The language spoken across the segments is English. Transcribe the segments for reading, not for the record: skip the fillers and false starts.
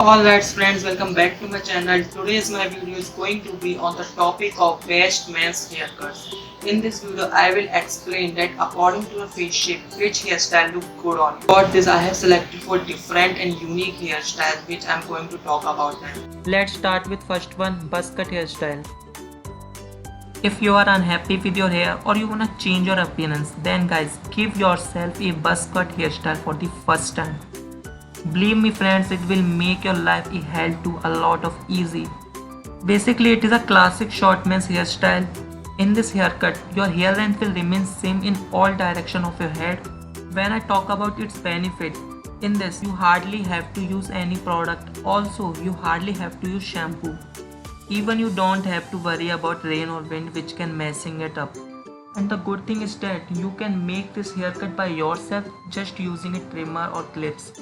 Alright friends, welcome back to my channel. Today's my video is going to be on the topic of best men's haircuts. In this video, I will explain that according to your face shape, which hairstyle look good on you. For this, I have selected 4 different and unique hairstyles which I am going to talk about them. Let's start with first one, buzz cut hairstyle. If you are unhappy with your hair or you wanna change your appearance, then guys, give yourself a buzz cut hairstyle for the first time. Believe me friends, it will make your life a hell to a lot of easy. Basically, it is a classic short man's hairstyle. In this haircut, your hair length will remain same in all direction of your head. When I talk about its benefit, in this you hardly have to use any product. Also, you hardly have to use shampoo. Even you don't have to worry about rain or wind which can messing it up. And the good thing is that you can make this haircut by yourself just using a trimmer or clips.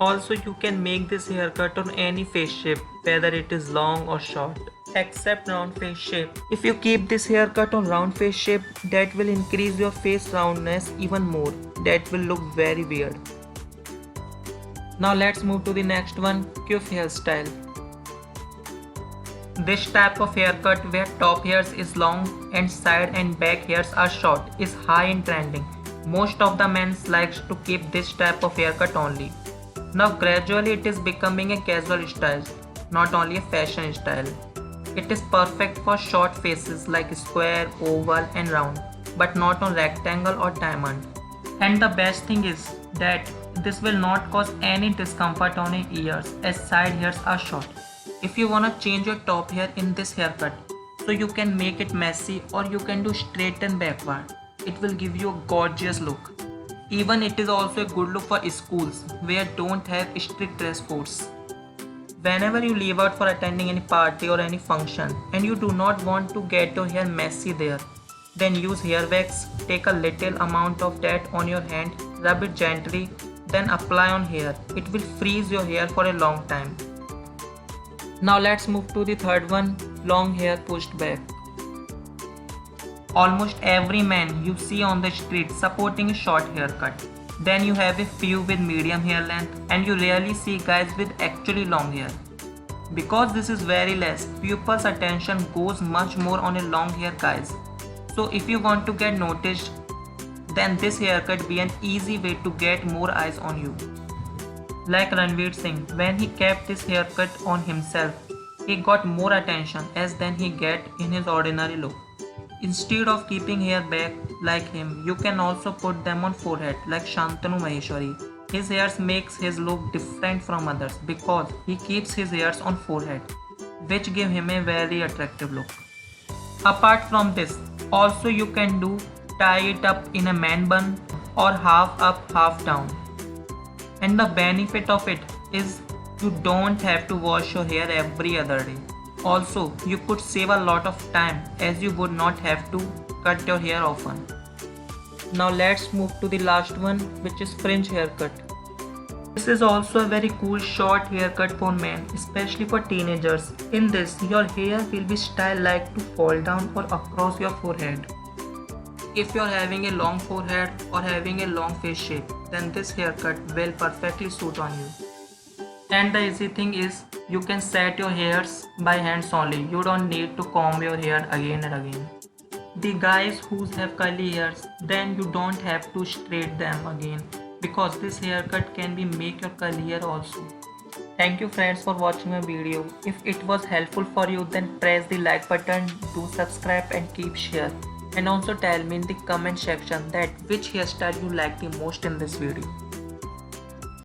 Also, you can make this haircut on any face shape, whether it is long or short, except round face shape. If you keep this haircut on round face shape, that will increase your face roundness even more. That will look very weird. Now let's move to the next one, Quiff hairstyle. This type of haircut where top hairs is long and side and back hairs are short is high in trending. Most of the men likes to keep this type of haircut only. Now gradually it is becoming a casual style, not only a fashion style. It is perfect for short faces like square, oval and round, but not on rectangle or diamond. And the best thing is that this will not cause any discomfort on your ears as side hairs are short. If you wanna change your top hair in this haircut, so you can make it messy or you can do straight and backward. It will give you a gorgeous look. Even it is also a good look for schools where don't have strict dress codes. Whenever you leave out for attending any party or any function and you do not want to get your hair messy there, then use hair wax, take a little amount of that on your hand, rub it gently, then apply on hair. It will freeze your hair for a long time. Now let's move to the third one, long hair pushed back. Almost every man you see on the street supporting a short haircut. Then you have a few with medium hair length and you rarely see guys with actually long hair. Because this is very less, people's attention goes much more on a long hair guys. So if you want to get noticed, then this haircut be an easy way to get more eyes on you. Like Ranveer Singh, when he kept this haircut on himself, he got more attention as than he get in his ordinary look. Instead of keeping hair back like him, you can also put them on forehead like Shantanu Maheshwari. His hairs makes his look different from others because he keeps his hairs on forehead, which give him a very attractive look. Apart from this, also you can do tie it up in a man bun or half up half down. And the benefit of it is you don't have to wash your hair every other day. Also, you could save a lot of time as you would not have to cut your hair often. Now let's move to the last one, which is fringe haircut. This is also a very cool short haircut for men, especially for teenagers. In this, your hair will be styled like to fall down or across your forehead. If you are having a long forehead or having a long face shape, then this haircut will perfectly suit on you. And the easy thing is, you can set your hairs by hands only. You don't need to comb your hair again and again. The guys who have curly hairs, then you don't have to straight them again because this haircut can be make your curly hair also. Thank you friends for watching my video. If it was helpful for you, then press the like button, do subscribe and keep share. And also tell me in the comment section that which hairstyle you like the most in this video.